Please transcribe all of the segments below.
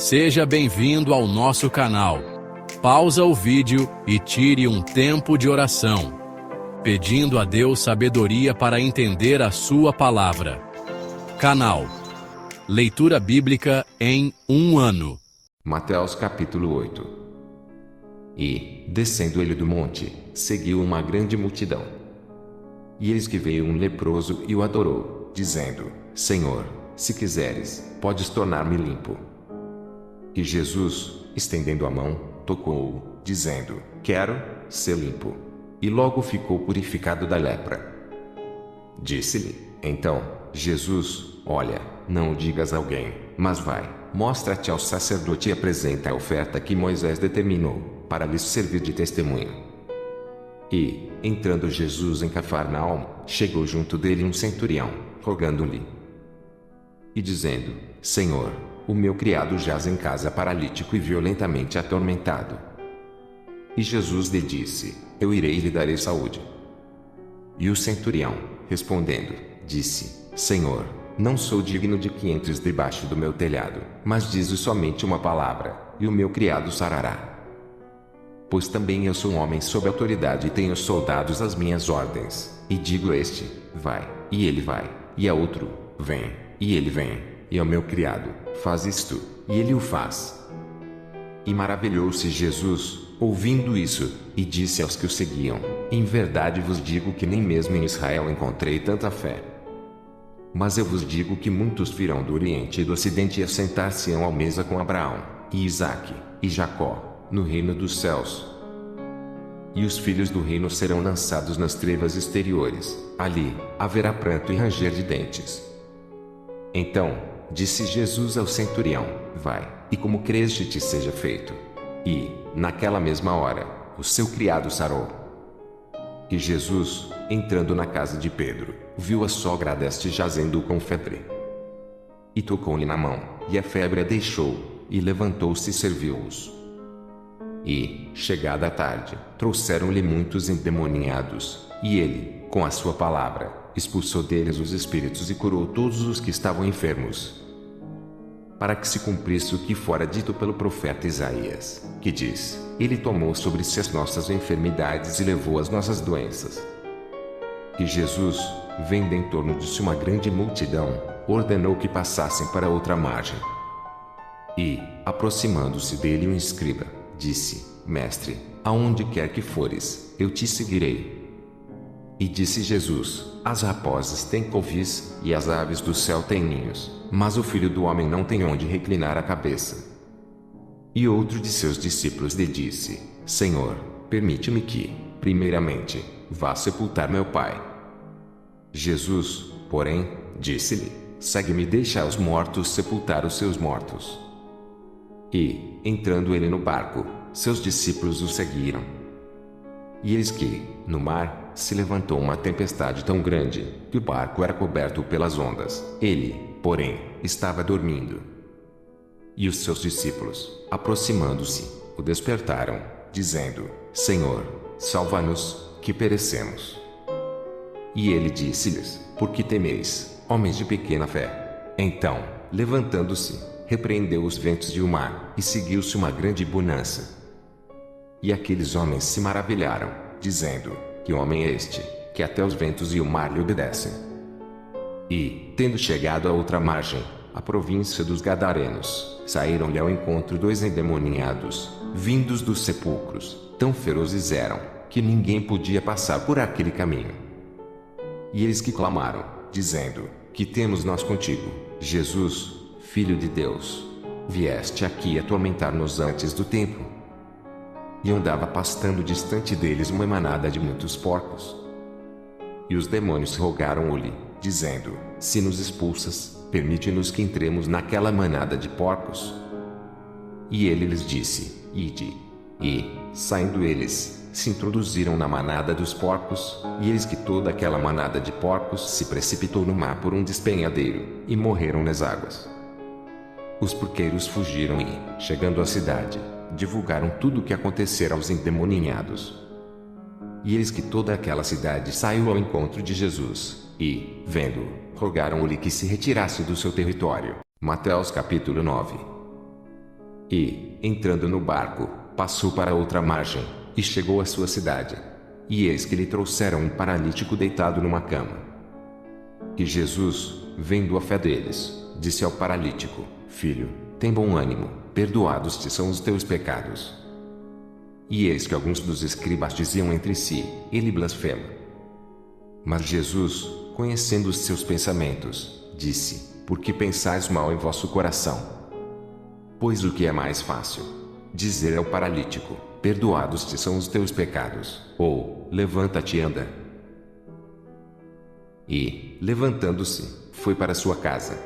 Seja bem-vindo ao nosso canal. Pausa o vídeo e tire um tempo de oração, pedindo a Deus sabedoria para entender a sua palavra. Canal Leitura Bíblica em um ano. Mateus capítulo 8. E, descendo ele do monte, seguiu uma grande multidão. E eis que veio um leproso e o adorou, dizendo: Senhor, se quiseres, podes tornar-me limpo. E Jesus, estendendo a mão, tocou-o, dizendo: Quero ser limpo. E logo ficou purificado da lepra. Disse-lhe, então, Jesus: Olha, não o digas a alguém, mas vai, mostra-te ao sacerdote e apresenta a oferta que Moisés determinou, para lhes servir de testemunho. E, entrando Jesus em Cafarnaum, chegou junto dele um centurião, rogando-lhe e dizendo: Senhor, o meu criado jaz em casa paralítico e violentamente atormentado. E Jesus lhe disse: Eu irei e lhe darei saúde. E o centurião, respondendo, disse: Senhor, não sou digno de que entres debaixo do meu telhado, mas dize somente uma palavra, e o meu criado sarará. Pois também eu sou um homem sob autoridade e tenho soldados às minhas ordens, e digo a este: vai, e ele vai, e a outro: vem, e ele vem, e ao meu criado: faz isto, e ele o faz. E maravilhou-se Jesus, ouvindo isso, e disse aos que o seguiam: Em verdade vos digo que nem mesmo em Israel encontrei tanta fé. Mas eu vos digo que muitos virão do Oriente e do Ocidente e assentar-se-ão à mesa com Abraão, e Isaque, e Jacó, no reino dos céus. E os filhos do reino serão lançados nas trevas exteriores, ali haverá pranto e ranger de dentes. Então, disse Jesus ao centurião: Vai, e como creste te seja feito. E, naquela mesma hora, o seu criado sarou. E Jesus, entrando na casa de Pedro, viu a sogra deste jazendo com febre. E tocou-lhe na mão, e a febre a deixou, e levantou-se e serviu-os. E, chegada a tarde, trouxeram-lhe muitos endemoniados, e ele, com a sua palavra, expulsou deles os espíritos e curou todos os que estavam enfermos. Para que se cumprisse o que fora dito pelo profeta Isaías, que diz: Ele tomou sobre si as nossas enfermidades e levou as nossas doenças. E Jesus, vendo em torno de si uma grande multidão, ordenou que passassem para outra margem. E, aproximando-se dele um escriba, disse: Mestre, aonde quer que fores, eu te seguirei. E disse Jesus: As raposas têm covis, e as aves do céu têm ninhos, mas o Filho do Homem não tem onde reclinar a cabeça. E outro de seus discípulos lhe disse: Senhor, permite-me que, primeiramente, vá sepultar meu pai. Jesus, porém, disse-lhe: Segue-me e deixa os mortos sepultar os seus mortos. E, entrando ele no barco, seus discípulos o seguiram. E eis que, no mar, se levantou uma tempestade tão grande, que o barco era coberto pelas ondas. Ele, porém, estava dormindo. E os seus discípulos, aproximando-se, o despertaram, dizendo: Senhor, salva-nos, que perecemos. E ele disse-lhes: Por que temeis, homens de pequena fé? Então, levantando-se, repreendeu os ventos e o mar, e seguiu-se uma grande bonança. E aqueles homens se maravilharam, dizendo: Que homem é este, que até os ventos e o mar lhe obedecem? E, tendo chegado à outra margem, a província dos Gadarenos, saíram-lhe ao encontro dois endemoniados, vindos dos sepulcros, tão ferozes eram, que ninguém podia passar por aquele caminho. E eles que clamaram, dizendo: Que temos nós contigo, Jesus, Filho de Deus? Vieste aqui atormentar-nos antes do tempo? E andava pastando distante deles uma manada de muitos porcos. E os demônios rogaram-lhe, dizendo: Se nos expulsas, permite-nos que entremos naquela manada de porcos. E ele lhes disse: Ide. E, saindo eles, se introduziram na manada dos porcos, e eis que toda aquela manada de porcos se precipitou no mar por um despenhadeiro, e morreram nas águas. Os porqueiros fugiram e, chegando à cidade, divulgaram tudo o que acontecera aos endemoniados. E eis que toda aquela cidade saiu ao encontro de Jesus, e, vendo-o, rogaram-lhe que se retirasse do seu território. Mateus capítulo 9. E, entrando no barco, passou para outra margem, e chegou à sua cidade. E eis que lhe trouxeram um paralítico deitado numa cama. E Jesus, vendo a fé deles, disse ao paralítico: Filho, tem bom ânimo, perdoados te são os teus pecados. E eis que alguns dos escribas diziam entre si: Ele blasfema. Mas Jesus, conhecendo os seus pensamentos, disse: Por que pensais mal em vosso coração? Pois o que é mais fácil? Dizer ao paralítico: Perdoados te são os teus pecados, ou, levanta-te e anda. E, levantando-se, foi para sua casa.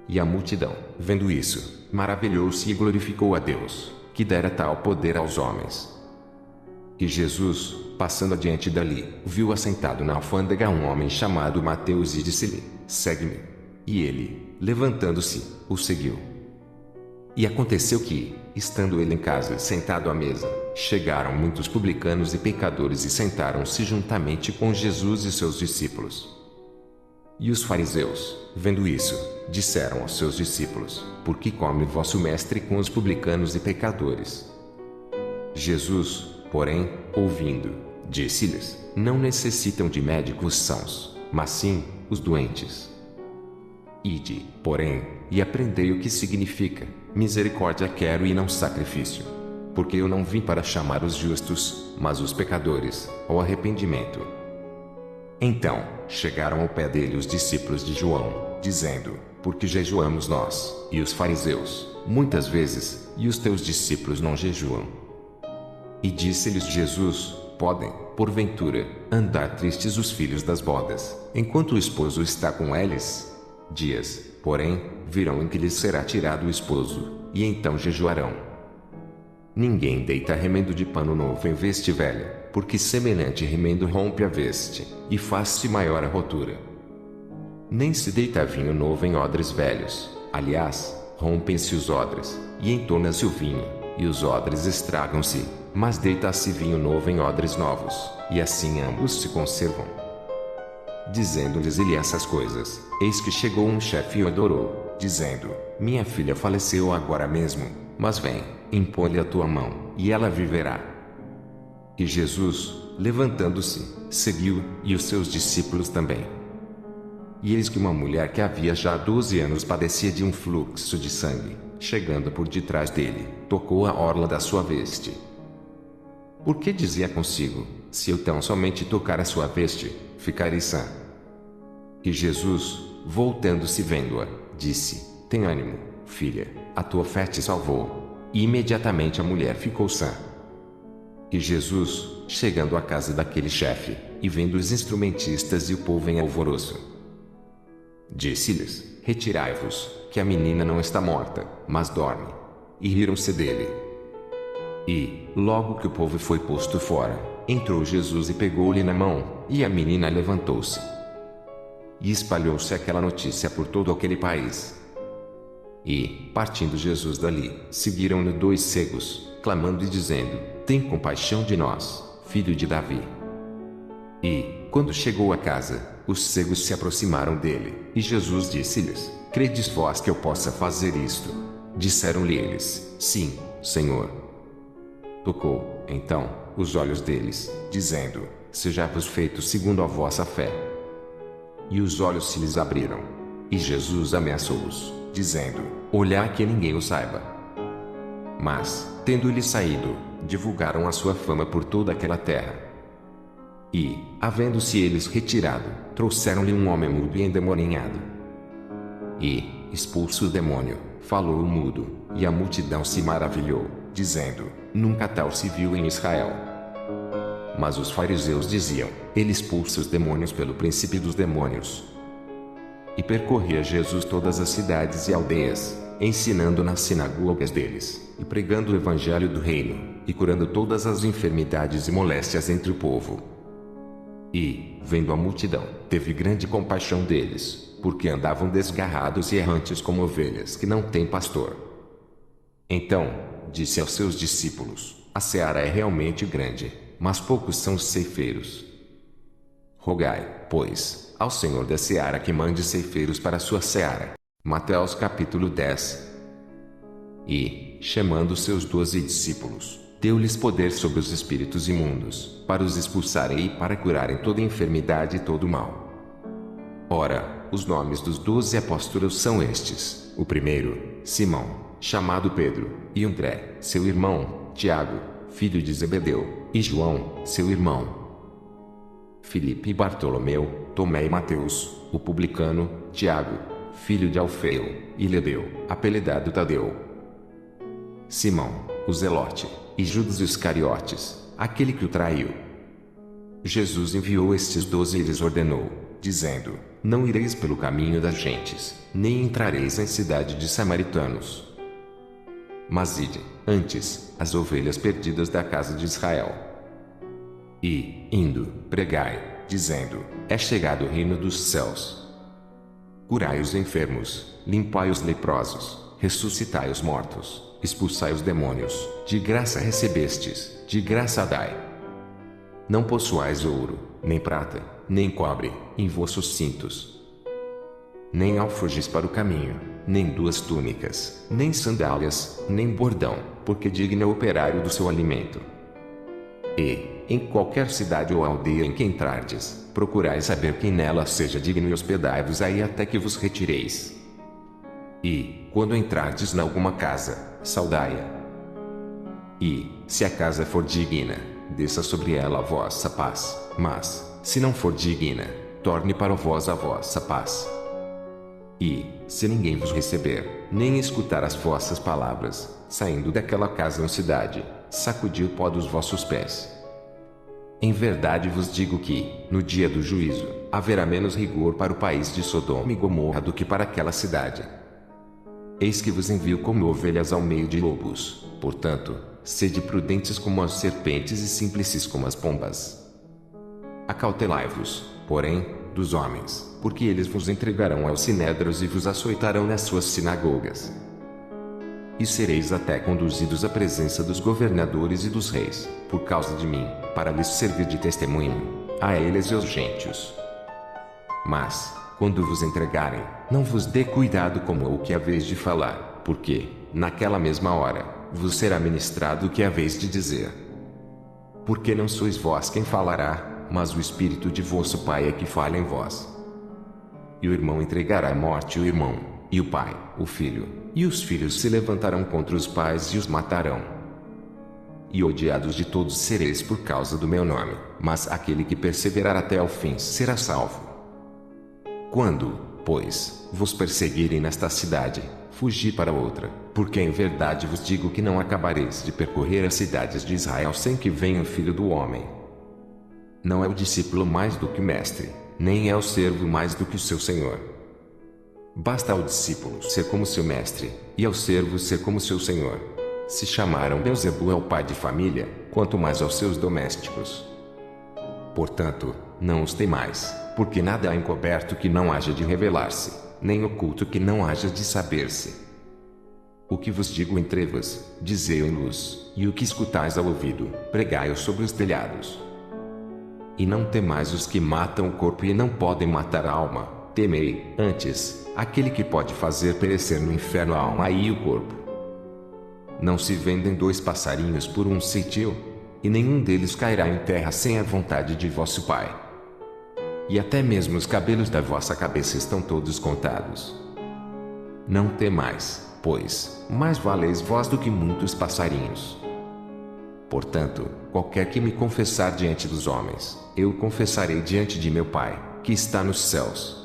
E a multidão, vendo isso, maravilhou-se e glorificou a Deus, que dera tal poder aos homens. E Jesus, passando adiante dali, viu assentado na alfândega um homem chamado Mateus e disse-lhe: Segue-me. E ele, levantando-se, o seguiu. E aconteceu que, estando ele em casa sentado à mesa, chegaram muitos publicanos e pecadores e sentaram-se juntamente com Jesus e seus discípulos. E os fariseus, vendo isso, disseram aos seus discípulos: Por que come vosso mestre com os publicanos e pecadores? Jesus, porém, ouvindo, disse-lhes: Não necessitam de médicos sãos, mas sim, os doentes. Ide, porém, e aprendei o que significa: misericórdia quero e não sacrifício. Porque eu não vim para chamar os justos, mas os pecadores, ao arrependimento. Então, chegaram ao pé dele os discípulos de João, dizendo: Por que jejuamos nós, e os fariseus, muitas vezes, e os teus discípulos não jejuam? E disse-lhes Jesus: Podem, porventura, andar tristes os filhos das bodas, enquanto o esposo está com eles? Dias, porém, virão em que lhes será tirado o esposo, e então jejuarão. Ninguém deita remendo de pano novo em veste velha, porque semelhante remendo rompe a veste, e faz-se maior a rotura. Nem se deita vinho novo em odres velhos, aliás, rompem-se os odres, e entorna-se o vinho, e os odres estragam-se, mas deita-se vinho novo em odres novos, e assim ambos se conservam. Dizendo-lhes ele essas coisas, eis que chegou um chefe e o adorou, dizendo: Minha filha faleceu agora mesmo, mas vem, impõe-lhe a tua mão, e ela viverá. E Jesus, levantando-se, seguiu, e os seus discípulos também. E eis que uma mulher que havia já 12 anos padecia de um fluxo de sangue, chegando por detrás dele, tocou a orla da sua veste. Porque dizia consigo: Se eu tão somente tocar a sua veste, ficarei sã. E Jesus, voltando-se vendo-a, disse: Tem ânimo, filha, a tua fé te salvou. E imediatamente a mulher ficou sã. E Jesus, chegando à casa daquele chefe, e vendo os instrumentistas e o povo em alvoroço, disse-lhes: Retirai-vos, que a menina não está morta, mas dorme. E riram-se dele. E, logo que o povo foi posto fora, entrou Jesus e pegou-lhe na mão, e a menina levantou-se. E espalhou-se aquela notícia por todo aquele país. E, partindo Jesus dali, seguiram-no 2 cegos, clamando e dizendo: Tem compaixão de nós, filho de Davi. E, quando chegou a casa, os cegos se aproximaram dele, e Jesus disse-lhes: Credes vós que eu possa fazer isto? Disseram-lhe eles: Sim, Senhor. Tocou, então, os olhos deles, dizendo: Seja-vos feito segundo a vossa fé. E os olhos se lhes abriram. E Jesus ameaçou-os, dizendo: Olhai que ninguém o saiba. Mas, tendo-lhe saído, divulgaram a sua fama por toda aquela terra. E, havendo-se eles retirado, trouxeram-lhe um homem mudo e endemoninhado. E, expulso o demônio, falou o mudo, e a multidão se maravilhou, dizendo: Nunca tal se viu em Israel. Mas os fariseus diziam: Ele expulsa os demônios pelo príncipe dos demônios. E percorria Jesus todas as cidades e aldeias, ensinando nas sinagogas deles, e pregando o evangelho do reino, e curando todas as enfermidades e moléstias entre o povo. E, vendo a multidão, teve grande compaixão deles, porque andavam desgarrados e errantes como ovelhas que não têm pastor. Então, disse aos seus discípulos: A seara é realmente grande, mas poucos são os ceifeiros. Rogai, pois, ao Senhor da seara que mande ceifeiros para a sua seara. Mateus capítulo 10. E, chamando seus 12 discípulos, deu-lhes poder sobre os espíritos imundos, para os expulsarem e para curarem toda enfermidade e todo mal. Ora, os nomes dos 12 apóstolos são estes: o primeiro, Simão, chamado Pedro, e André, seu irmão, Tiago, filho de Zebedeu, e João, seu irmão, Filipe e Bartolomeu, Tomé e Mateus, o publicano, Tiago, filho de Alfeu, e Lebeu, apelidado Tadeu, Simão, o Zelote, e Judas Iscariotes, aquele que o traiu. Jesus enviou estes 12 e lhes ordenou, dizendo: Não ireis pelo caminho das gentes, nem entrareis em cidade de samaritanos. Mas ide, antes, as ovelhas perdidas da casa de Israel. E, indo, pregai, dizendo: É chegado o reino dos céus. Curai os enfermos, limpai os leprosos, ressuscitai os mortos, expulsai os demônios, de graça recebestes, de graça dai. Não possuais ouro, nem prata, nem cobre, em vossos cintos, nem alforjes para o caminho, nem 2 túnicas, nem sandálias, nem bordão, porque digno é o operário do seu alimento. E, em qualquer cidade ou aldeia em que entrardes, procurai saber quem nela seja digno e hospedai-vos aí até que vos retireis. E, quando entrardes em alguma casa, saudai-a. E, se a casa for digna, desça sobre ela a vossa paz, mas, se não for digna, torne para vós a vossa paz. E, se ninguém vos receber, nem escutar as vossas palavras, saindo daquela casa ou cidade, sacudi o pó dos vossos pés. Em verdade vos digo que, no dia do juízo, haverá menos rigor para o país de Sodoma e Gomorra do que para aquela cidade. Eis que vos envio como ovelhas ao meio de lobos, portanto, sede prudentes como as serpentes e simples como as pombas. Acautelai-vos, porém, dos homens, porque eles vos entregarão aos sinédrios e vos açoitarão nas suas sinagogas. E sereis até conduzidos à presença dos governadores e dos reis, por causa de mim, para lhes servir de testemunho, a eles e aos gentios. Mas, quando vos entregarem, não vos dê cuidado como o que haveis de falar, porque, naquela mesma hora, vos será ministrado o que haveis de dizer. Porque não sois vós quem falará, mas o Espírito de vosso Pai é que fala em vós. E o irmão entregará à morte o irmão, e o pai, o filho, e os filhos se levantarão contra os pais e os matarão. E odiados de todos sereis por causa do meu nome, mas aquele que perseverar até ao fim será salvo. Quando, pois, vos perseguirem nesta cidade, fugi para outra, porque em verdade vos digo que não acabareis de percorrer as cidades de Israel sem que venha o Filho do Homem. Não é o discípulo mais do que o mestre, nem é o servo mais do que o seu senhor. Basta ao discípulo ser como seu mestre, e ao servo ser como seu senhor. Se chamaram Beelzebul ao pai de família, quanto mais aos seus domésticos. Portanto, não os temais, porque nada há encoberto que não haja de revelar-se, nem oculto que não haja de saber-se. O que vos digo em trevas, dizei em luz, e o que escutais ao ouvido, pregai-o sobre os telhados. E não temais os que matam o corpo e não podem matar a alma, temei, antes, aquele que pode fazer perecer no inferno a alma e o corpo. Não se vendem 2 passarinhos por um ceitil, e nenhum deles cairá em terra sem a vontade de vosso Pai. E até mesmo os cabelos da vossa cabeça estão todos contados. Não temais, pois, mais valeis vós do que muitos passarinhos. Portanto, qualquer que me confessar diante dos homens, eu confessarei diante de meu Pai, que está nos céus.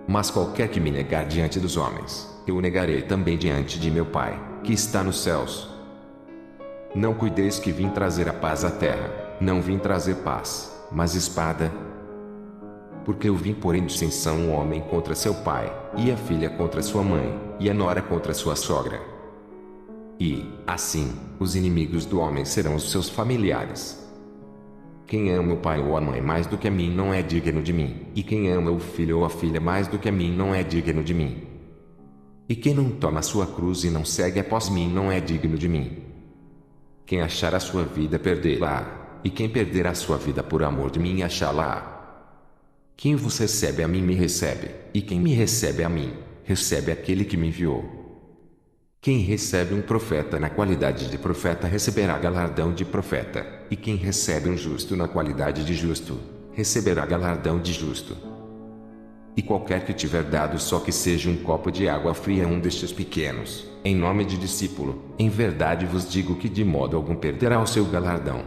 Mas qualquer que me negar diante dos homens, eu o negarei também diante de meu Pai, que está nos céus. Não cuideis que vim trazer a paz à terra, não vim trazer paz, mas espada. Porque eu vim pôr em dissensão o homem contra seu pai, e a filha contra sua mãe, e a nora contra sua sogra. E, assim, os inimigos do homem serão os seus familiares. Quem ama o pai ou a mãe mais do que a mim não é digno de mim, e quem ama o filho ou a filha mais do que a mim não é digno de mim. E quem não toma a sua cruz e não segue após mim não é digno de mim. Quem achar a sua vida perdê-la, e quem perder a sua vida por amor de mim achá-la. Quem vos recebe a mim me recebe, e quem me recebe a mim, recebe aquele que me enviou. Quem recebe um profeta na qualidade de profeta receberá galardão de profeta, e quem recebe um justo na qualidade de justo, receberá galardão de justo. E qualquer que tiver dado só que seja um copo de água fria a um destes pequenos, em nome de discípulo, em verdade vos digo que de modo algum perderá o seu galardão.